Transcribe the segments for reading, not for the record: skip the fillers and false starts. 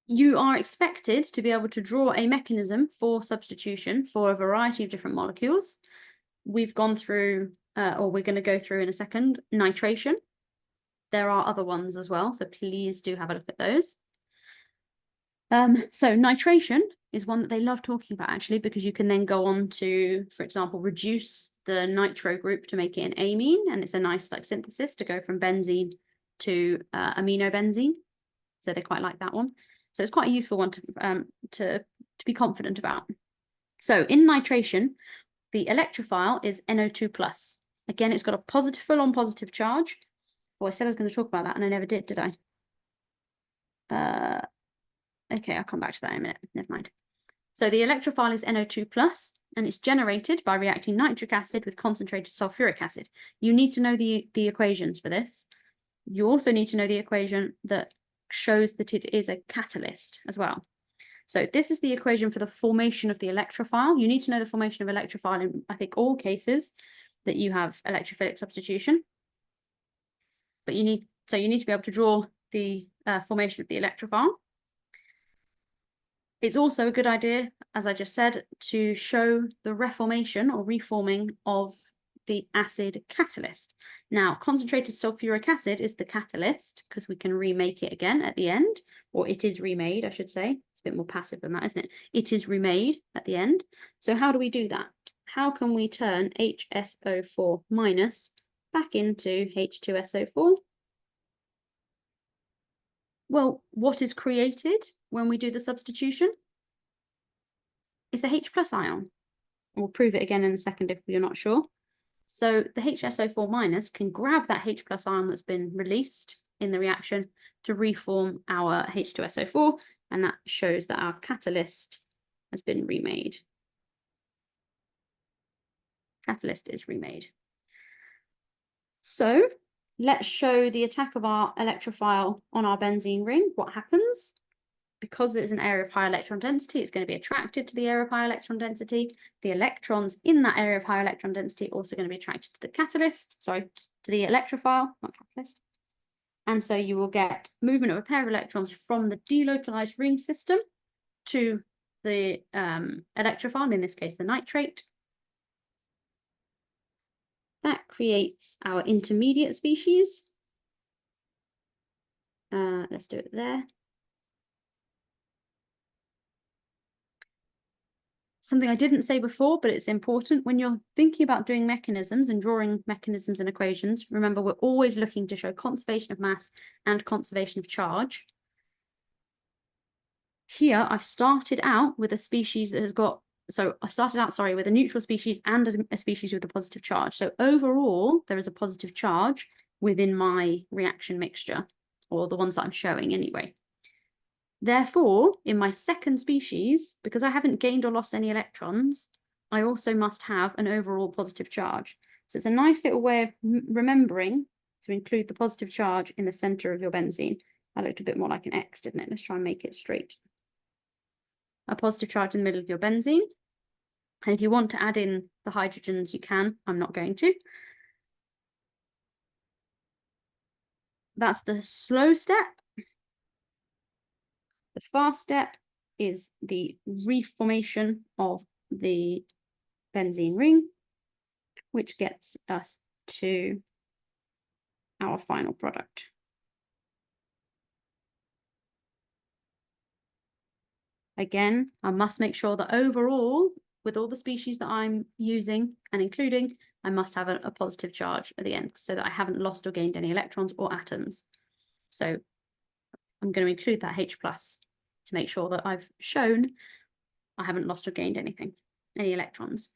you are expected to be able to draw a mechanism for substitution for a variety of different molecules. We've gone through, or we're going to go through in a second, nitration. There are other ones as well, so please do have a look at those. So nitration is one that they love talking about, actually, because you can then go on to, for example, reduce the nitro group to make it an amine, and it's a nice like synthesis to go from benzene to aminobenzene. So they quite like that one. So it's quite a useful one to be confident about. So in nitration, the electrophile is NO2+. Again, it's got a positive full-on positive charge. Oh, I said I was going to talk about that and I never did I? Okay, I'll come back to that in a minute. Never mind. So the electrophile is NO2+, and it's generated by reacting nitric acid with concentrated sulfuric acid. You need to know the equations for this. You also need to know the equation that shows that it is a catalyst as well. So this is the equation for the formation of the electrophile. You need to know the formation of electrophile in, I think, all cases that you have electrophilic substitution. But you need to be able to draw the formation of the electrophile. It's also a good idea, as I just said, to show the reformation or reforming of the acid catalyst. Now, concentrated sulfuric acid is the catalyst because we can remake it again at the end, or it is remade, I should say. It's a bit more passive than that, isn't it? It is remade at the end. So how do we do that? How can we turn HSO4 minus back into H2SO4? Well, what is created when we do the substitution? It's a H+ ion. We'll prove it again in a second if you're not sure. So the HSO4 minus can grab that H+ ion that's been released in the reaction to reform our H2SO4, and that shows that our catalyst has been remade. Catalyst is remade. So let's show the attack of our electrophile on our benzene ring. What happens? Because it's an area of high electron density, it's going to be attracted to the area of high electron density. The electrons in that area of high electron density are also going to be attracted to the catalyst, sorry, to the electrophile, not catalyst. And so you will get movement of a pair of electrons from the delocalized ring system to the electrophile, in this case, the nitrate. That creates our intermediate species. Let's do it there. Something I didn't say before, but it's important when you're thinking about doing mechanisms and drawing mechanisms and equations. Remember, we're always looking to show conservation of mass and conservation of charge. Here, I've started out with a species that has got, so I started out, sorry, with a neutral species and a species with a positive charge. So overall, there is a positive charge within my reaction mixture, or the ones that I'm showing anyway. Therefore, in my second species, because I haven't gained or lost any electrons, I also must have an overall positive charge. So it's a nice little way of remembering to include the positive charge in the center of your benzene. That looked a bit more like an X, didn't it? Let's try and make it straight. A positive charge in the middle of your benzene. And if you want to add in the hydrogens, you can. I'm not going to. That's the slow step. The fast step is the reformation of the benzene ring, which gets us to our final product. Again, I must make sure that overall, with all the species that I'm using and including, I must have a positive charge at the end so that I haven't lost or gained any electrons or atoms. So I'm going to include that H+ to make sure that I've shown I haven't lost or gained anything, any electrons.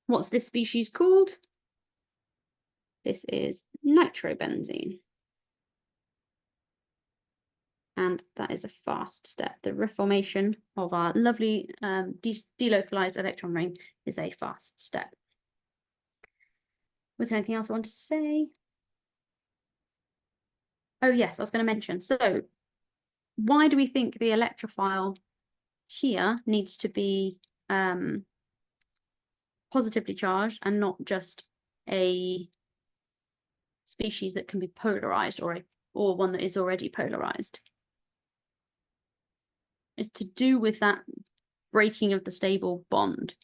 What's this species called? This is nitrobenzene. And that is a fast step. The reformation of our lovely delocalized electron ring is a fast step. Was there anything else I wanted to say? Oh, yes, I was going to mention. So why do we think the electrophile here needs to be positively charged and not just a species that can be polarized or one that is already polarized? is to do with that breaking of the stable bond.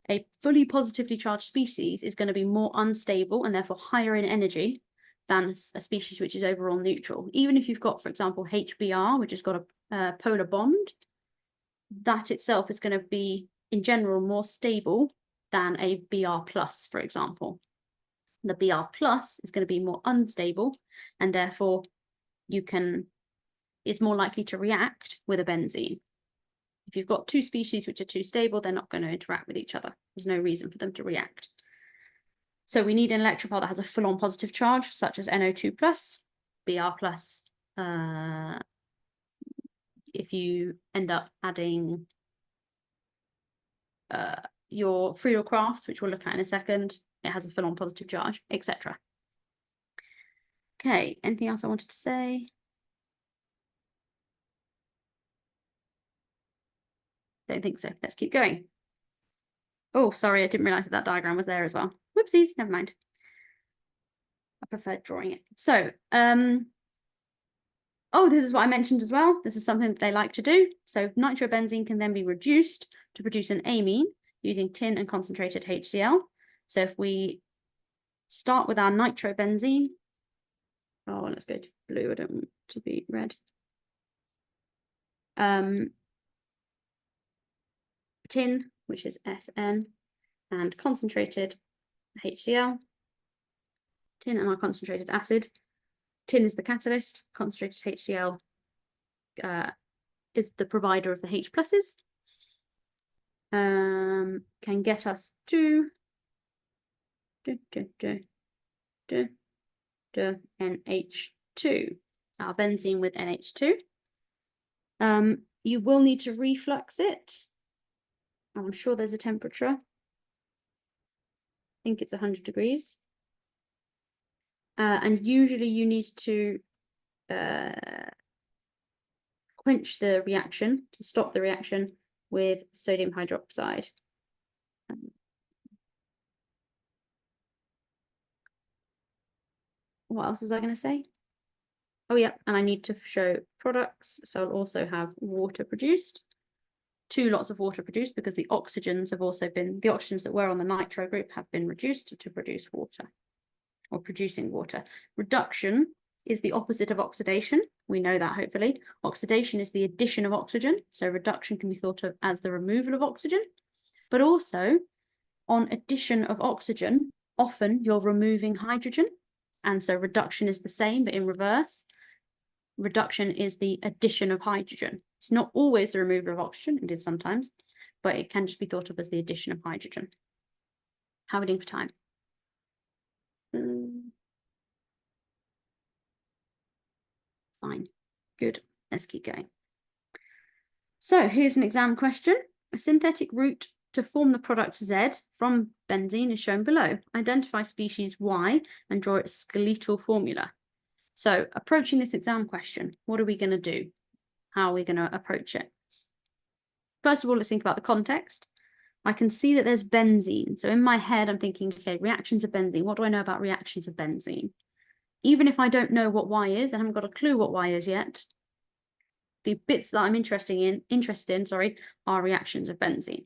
A fully positively charged species is going to be more unstable and therefore higher in energy than a species which is overall neutral. Even if you've got, for example, HBr, which has got a polar bond, that itself is going to be, in general, more stable than a Br plus, for example. The Br plus is going to be more unstable and therefore is more likely to react with a benzene. If you've got two species which are too stable, they're not going to interact with each other. There's no reason for them to react. So we need an electrophile that has a full-on positive charge, such as NO2 plus, Br plus. If you end up adding your Friedel crafts, which we'll look at in a second, it has a full-on positive charge, etc. Okay, anything else I wanted to say? Don't think so. Let's keep going. Oh, sorry, I didn't realize that diagram was there as well. Whoopsies, never mind. I preferred drawing it. So, oh, this is what I mentioned as well. This is something that they like to do. So nitrobenzene can then be reduced to produce an amine using tin and concentrated HCl. So if we start with our nitrobenzene, oh, let's go to blue. I don't want to be red. Tin, which is SN, and concentrated HCl. Tin and our concentrated acid. Tin is the catalyst. Concentrated HCl is the provider of the H pluses. Can get us to NH2, our benzene with NH2. You will need to reflux it. I'm sure there's a temperature. I think it's 100 degrees. And usually you need to quench the reaction, to stop the reaction with sodium hydroxide. What else was I going to say? Oh, yeah, and I need to show products. So I'll also have water produced. 2 lots of water produced because the oxygens have also been, the oxygens that were on the nitro group have been reduced to produce water, or producing water. Reduction is the opposite of oxidation. We know that, hopefully. Oxidation is the addition of oxygen. So reduction can be thought of as the removal of oxygen. But also, on addition of oxygen, often you're removing hydrogen. And so reduction is the same, but in reverse. Reduction is the addition of hydrogen. It's not always the removal of oxygen, it is sometimes, but it can just be thought of as the addition of hydrogen. How are we doing for time? Fine, good, let's keep going. So here's an exam question. A synthetic route to form the product Z from benzene is shown below. Identify species Y and draw its skeletal formula. So approaching this exam question, what are we going to do? How are we going to approach it? First of all, let's think about the context. I can see that there's benzene. So in my head, I'm thinking, okay, reactions of benzene. What do I know about reactions of benzene? Even if I don't know what Y is, I haven't got a clue what Y is yet, the bits that I'm interested in, are reactions of benzene.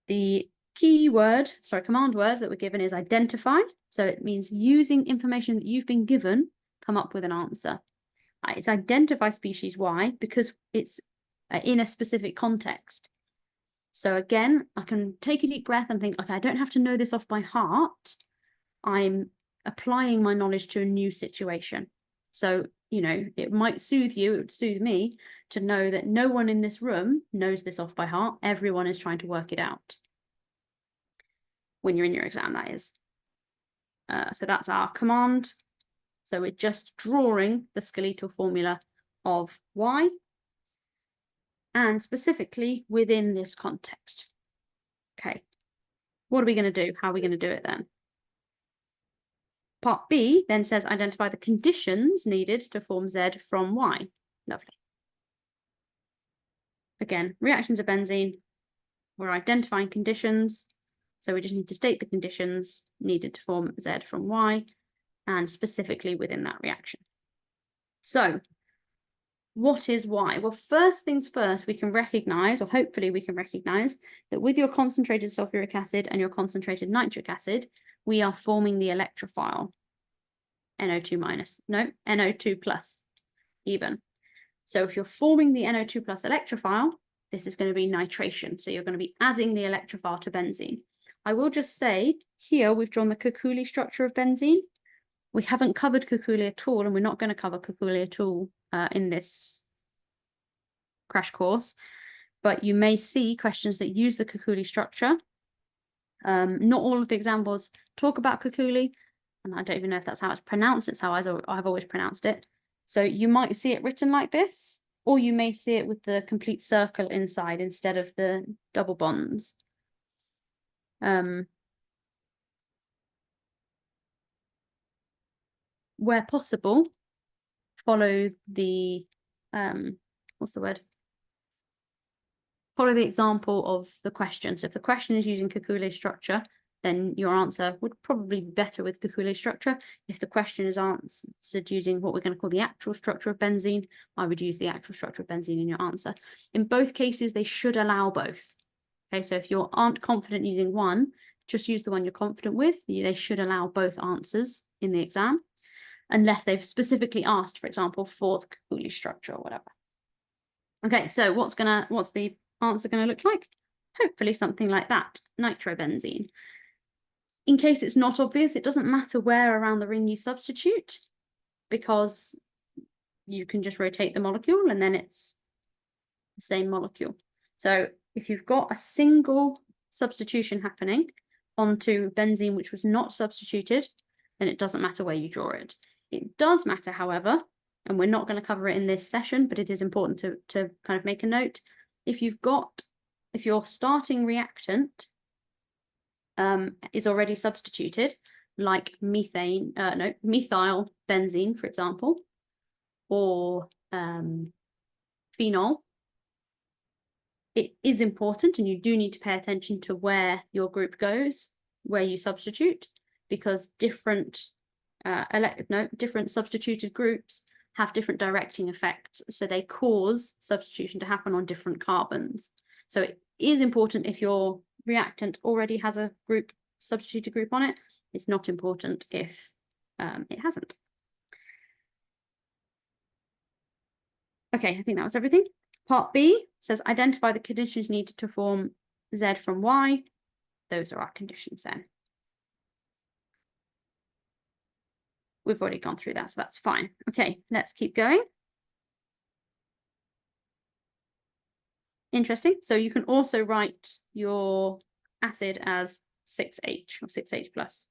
The command word that we're given is identify. So it means using information that you've been given, come up with an answer. It's identify species Y because it's in a specific context. So again, I can take a deep breath and think, okay, I don't have to know this off by heart. I'm applying my knowledge to a new situation. So, you know, it might soothe you, it would soothe me to know that no one in this room knows this off by heart. Everyone is trying to work it out. When you're in your exam, that is. So that's our command. So we're just drawing the skeletal formula of Y, and specifically within this context. Okay, what are we going to do? How are we going to do it then? Part B then says identify the conditions needed to form Z from Y. Lovely. Again, reactions of benzene, we're identifying conditions. So we just need to state the conditions needed to form Z from Y, and specifically within that reaction. So What is Y? Well, first things first, we can recognize, or hopefully we can recognize, that with your concentrated sulfuric acid and your concentrated nitric acid, we are forming the electrophile. NO2 minus, no, NO2 plus even. So if you're forming the NO2 plus electrophile, this is going to be nitration. So you're going to be adding the electrophile to benzene. I will just say here we've drawn the Kekuli structure of benzene. We haven't covered Kekuli at all, and we're not going to cover Kekuli at all in this crash course. But you may see questions that use the Kekuli structure. Not all of the examples talk about Kekuli, and I don't even know if that's how it's pronounced. It's how I've always pronounced it. So you might see it written like this, or you may see it with the complete circle inside instead of the double bonds. Where possible, follow the, what's the word? Follow the example of the question. So if the question is using Kekuli structure, then your answer would probably be better with Kekuli structure. If the question is answered using what we're going to call the actual structure of benzene, I would use the actual structure of benzene in your answer. In both cases, they should allow both. Okay, so if you aren't confident using one, just use the one you're confident with. They should allow both answers in the exam, unless they've specifically asked, for example, for the Kekuli structure or whatever. Okay, so what's the answer going to look like? Hopefully something like that, nitrobenzene. In case it's not obvious, it doesn't matter where around the ring you substitute, because you can just rotate the molecule and then it's the same molecule. So if you've got a single substitution happening onto benzene which was not substituted, then it doesn't matter where you draw it. It does matter, however, and we're not going to cover it in this session, but it is important to kind of make a note. If your starting reactant is already substituted, like methyl benzene, for example, or phenol, it is important, and you do need to pay attention to where your group goes, where you substitute, because different substituted groups have different directing effects, so they cause substitution to happen on different carbons. So it is important if your reactant already has a substituted group on it. It's not important if it hasn't. Okay, I think that was everything. Part B says identify the conditions needed to form Z from Y. Those are our conditions then. We've already gone through that, so that's fine. Okay, let's keep going. Interesting. So you can also write your acid as 6H or 6H plus.